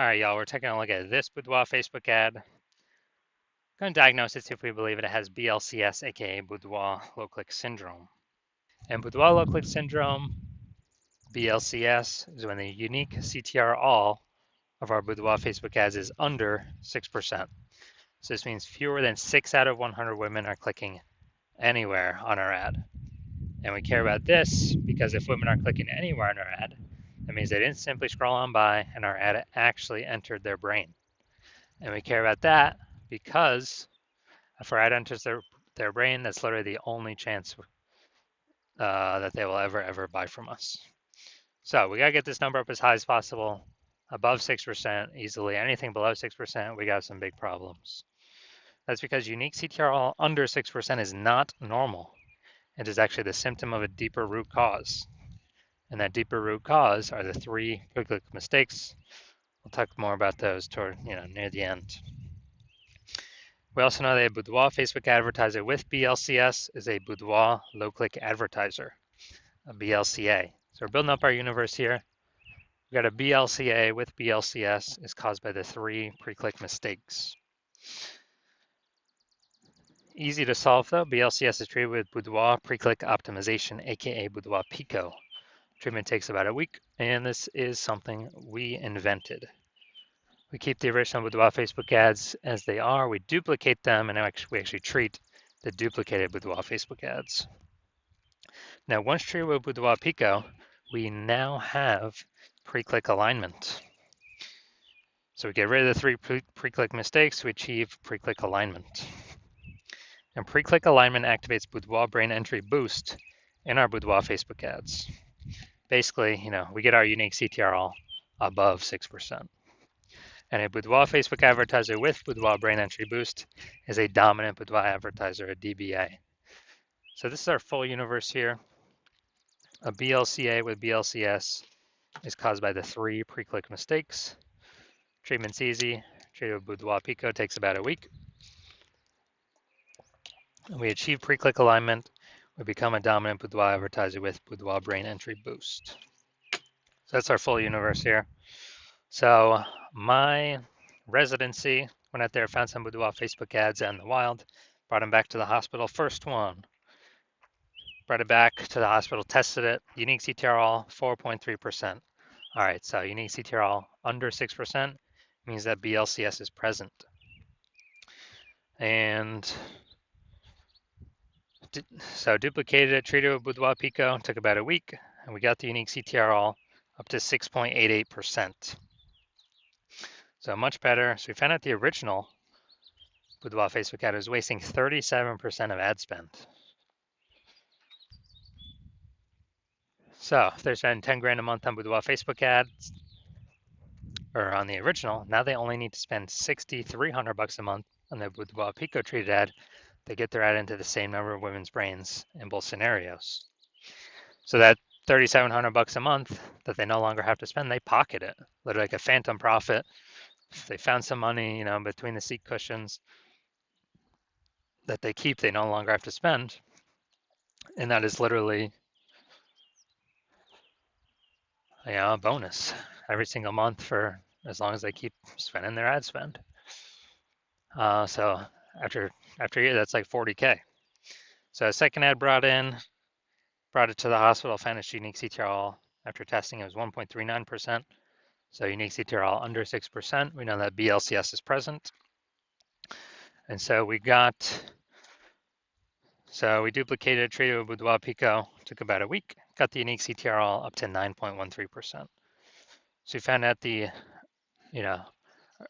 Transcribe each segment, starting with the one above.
All right, y'all, we're taking a look at this Boudoir Facebook ad. Going to diagnose it, see if we believe it has BLCS, aka Boudoir low click syndrome. And Boudoir low click syndrome, BLCS, is when the unique CTR all of our Boudoir Facebook ads is under 6%. So this means fewer than 6 out of 100 women are clicking anywhere on our ad. And we care about this because if women are clicking anywhere on our ad, that means they didn't simply scroll on by and our ad actually entered their brain. And we care about that because if our ad enters their brain, that's literally the only chance that they will ever buy from us. So we gotta get this number up as high as possible, above 6% easily. Anything below 6%, we got some big problems. That's because unique CTRL under 6% is not normal. It is actually the symptom of a deeper root cause. And that deeper root cause are the 3 quick mistakes. We'll talk more about those toward, near the end. We also know that a Boudoir Facebook advertiser with BLCS is a Boudoir low-click advertiser, a BLCA. So we're building up our universe here. We got a BLCA with BLCS is caused by the 3 pre-click mistakes. Easy to solve though. BLCS is treated with Boudoir pre-click optimization, aka Boudoir Pico. Treatment takes about a week, and this is something we invented. We keep the original Boudoir Facebook ads as they are. We duplicate them, and we actually treat the duplicated Boudoir Facebook ads. Now, once treated with Boudoir Pico, we now have pre-click alignment. So we get rid of the 3 pre-click mistakes. We achieve pre-click alignment. And pre-click alignment activates Boudoir brain entry boost in our Boudoir Facebook ads. Basically, we get our unique CTRL above 6%. And a Boudoir Facebook advertiser with Boudoir brain entry boost is a dominant Boudoir advertiser, a DBA. So this is our full universe here. A BLCA with BLCS is caused by the 3 pre-click mistakes. Treatment's easy. Treatment with Boudoir Pico takes about a week. We achieve pre-click alignment. We become a dominant Boudoir advertiser with Boudoir brain entry boost. So that's our full universe here. So my residency, went out there, found some Boudoir Facebook ads out in the wild, brought them back to the hospital. First one, brought it back to the hospital, tested it. Unique CTRL, 4.3%. All right, so unique CTRL under 6% means that BLCS is present. And so duplicated it, treated with Boudoir Pico, took about a week, and we got the unique CTRL up to 6.88%. So much better. So we found out the original Boudoir Facebook ad was wasting 37% of ad spend. So if they're spending 10 grand a month on Boudoir Facebook ads, or on the original, now they only need to spend 6,300 bucks a month on the Boudoir Pico treated ad to get their ad into the same number of women's brains in both scenarios. So that 3,700 bucks a month that they no longer have to spend, they pocket it, literally like a phantom profit. If they found some money, between the seat cushions that they keep, they no longer have to spend. And that is literally, a bonus every single month for as long as they keep spending their ad spend. So after a year, that's like 40K. So a second ad brought it to the hospital, found its unique CTRL. After testing, it was 1.39%. So unique CTRL under 6%. We know that BLCS is present. And so we duplicated, treated with Boudoir Pico, took about a week, got the unique CTRL up to 9.13%. So we found out the,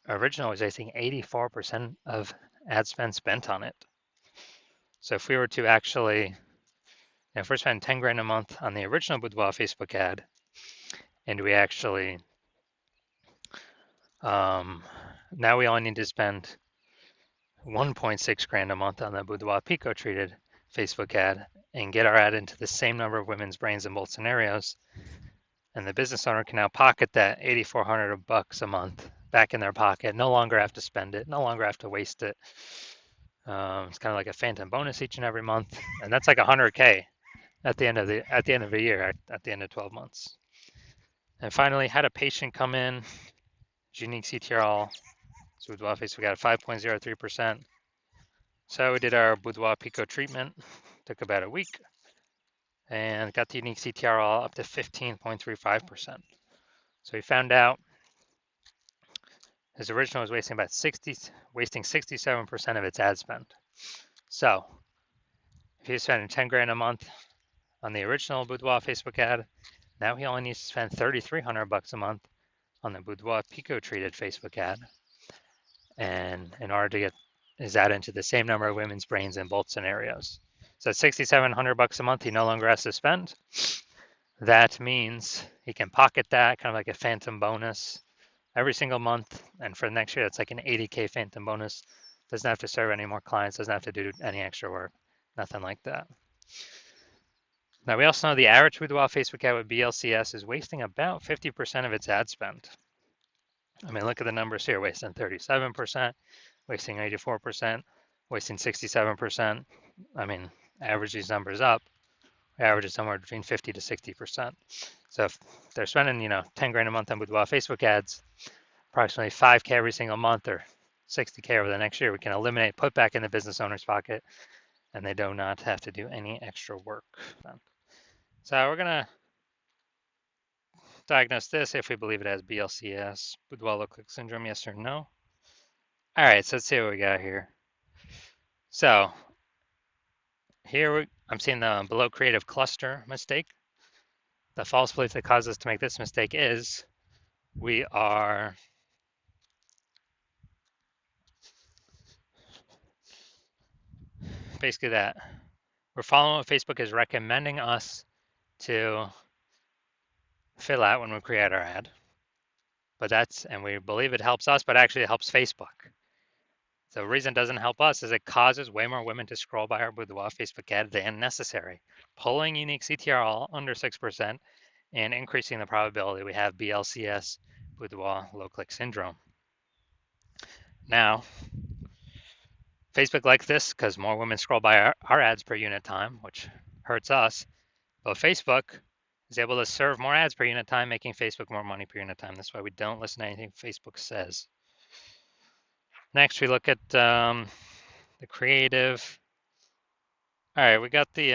original was, I think, 84% of ad spent on it. So if we were to actually, if we're spending 10 grand a month on the original Boudoir Facebook ad, and we actually, now we only need to spend 1.6 grand a month on the Boudoir Pico treated Facebook ad and get our ad into the same number of women's brains in both scenarios. And the business owner can now pocket that 8,400 bucks a month back in their pocket, no longer have to spend it, no longer have to waste it. It's kind of like a phantom bonus each and every month. And that's like 100K at the end of a year, at the end of 12 months. And finally, had a patient come in unique CTRL. So Boudoir Facebook ad 5.03%. So we did our Boudoir Pico treatment. Took about a week and got the unique CTRL up to 15.35%. So we found out his original was wasting 67% of its ad spend. So if he was spending 10 grand a month on the original Boudoir Facebook ad, now he only needs to spend 3,300 bucks a month on the Boudoir Pico treated Facebook ad. And in order to get his ad into the same number of women's brains in both scenarios. So at 6,700 bucks a month, he no longer has to spend. That means he can pocket that, kind of like a phantom bonus every single month. And for next year, that's like an 80K phantom bonus. Doesn't have to serve any more clients, doesn't have to do any extra work, nothing like that. Now, we also know the average Boudoir Facebook ad with BLCS is wasting about 50% of its ad spend. I mean, look at the numbers here, wasting 37%, wasting 84%, wasting 67%. I mean, average these numbers up, average is somewhere between 50 to 60%. So if they're spending, 10 grand a month on Boudoir Facebook ads, approximately 5K every single month or 60K over the next year, we can eliminate, put back in the business owner's pocket, and they do not have to do any extra work. So we're gonna diagnose this if we believe it has BLCS, Boudoir low click syndrome, yes or no. All right, so let's see what we got here. So here I'm seeing the below creative cluster mistake. The false belief that caused us to make this mistake is we are basically that we're following what Facebook is recommending us to fill out when we create our ad. But and we believe it helps us, but actually it helps Facebook. The reason it doesn't help us is it causes way more women to scroll by our Boudoir Facebook ad than necessary, pulling unique CTRL under 6% and increasing the probability we have BLCS, Boudoir low click syndrome. Now, Facebook likes this because more women scroll by our ads per unit time, which hurts us. But Facebook is able to serve more ads per unit time, making Facebook more money per unit time. That's why we don't listen to anything Facebook says. Next, we look at the creative. All right, we got the,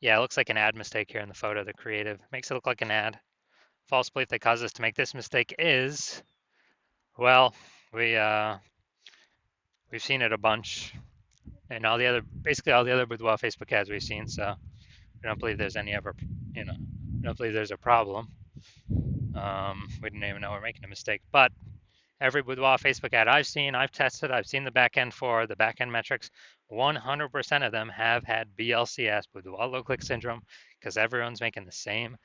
yeah, it looks like an ad mistake here in the photo. The creative makes it look like an ad. False belief that caused us to make this mistake is, well, we've seen it a bunch, and basically all the other Boudoir Facebook ads we've seen. So we don't believe there's any ever, we don't believe there's a problem. We didn't even know we're making a mistake, but every Boudoir Facebook ad I've seen, I've tested, I've seen the backend for the backend metrics. 100% of them have had BLCS, Boudoir low click syndrome, because everyone's making the same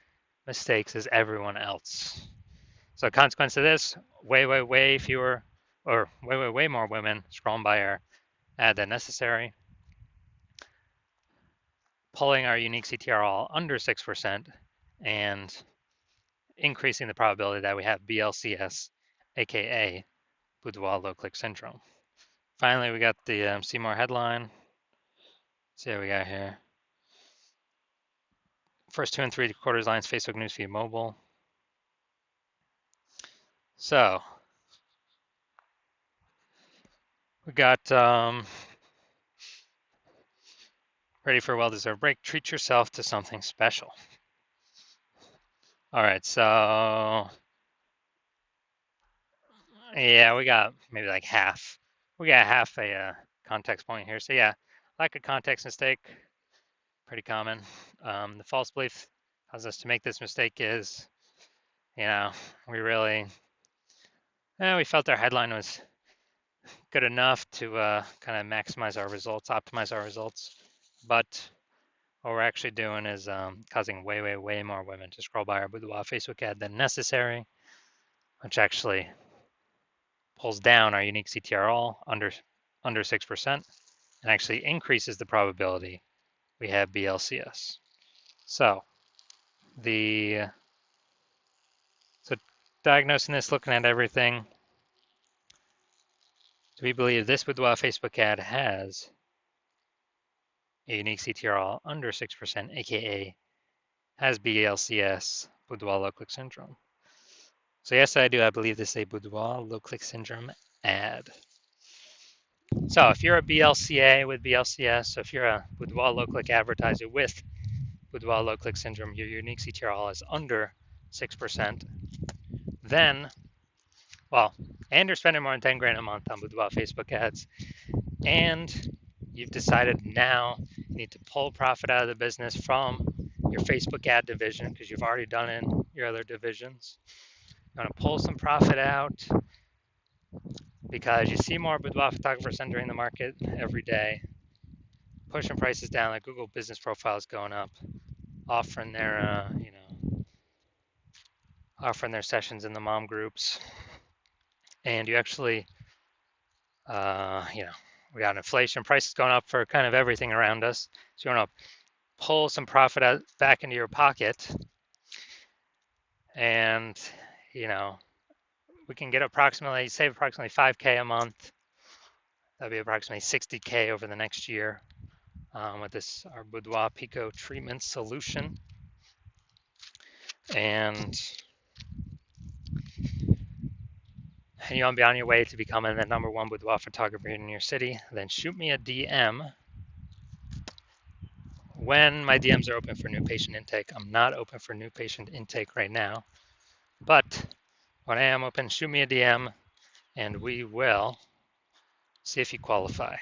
mistakes as everyone else. So, consequence of this, way fewer, or way more women scrolling by our ad than necessary, pulling our unique CTRL under 6%, and increasing the probability that we have BLCS, aka Boudoir low click syndrome. Finally, we got the see more headline. Let's see what we got here. First 2 and 3/4 lines, Facebook newsfeed mobile. So we got ready for a well-deserved break. Treat yourself to something special. All right, so yeah, we got maybe like half. We got half a context point here. So yeah, lack of context mistake, pretty common. The false belief causes us to make this mistake is, we really, we felt our headline was good enough to kind of maximize our results, optimize our results. But what we're actually doing is causing way more women to scroll by our Boudoir Facebook ad than necessary, which actually pulls down our unique CTRL under 6% and actually increases the probability we have BLCS. So diagnosing this, looking at everything, do we believe this Boudoir Facebook ad has a unique CTRL under 6%, aka has BLCS, Boudoir low click syndrome? So yes, I do. I believe this is a Boudoir low click syndrome ad. So if you're a BLCA with BLCS, so if you're a Boudoir low click advertiser with Boudoir low click syndrome, your unique CTRL is under 6%, then, well, and you're spending more than 10 grand a month on Boudoir Facebook ads, and you've decided now you need to pull profit out of the business from your Facebook ad division because you've already done it in your other divisions. You want to pull some profit out because you see more boudoir photographers entering the market every day, pushing prices down, like Google business profiles going up, offering their, offering their sessions in the mom groups, and you actually, we got inflation, prices going up for kind of everything around us. So you want to pull some profit out, back into your pocket, and we can get save approximately 5K a month. That'd be approximately 60K over the next year with our Boudoir Pico treatment solution. And you want to be on your way to becoming the #1 boudoir photographer in your city, then shoot me a DM when my DMs are open for new patient intake. I'm not open for new patient intake right now, but when I am open, shoot me a DM and we will see if you qualify.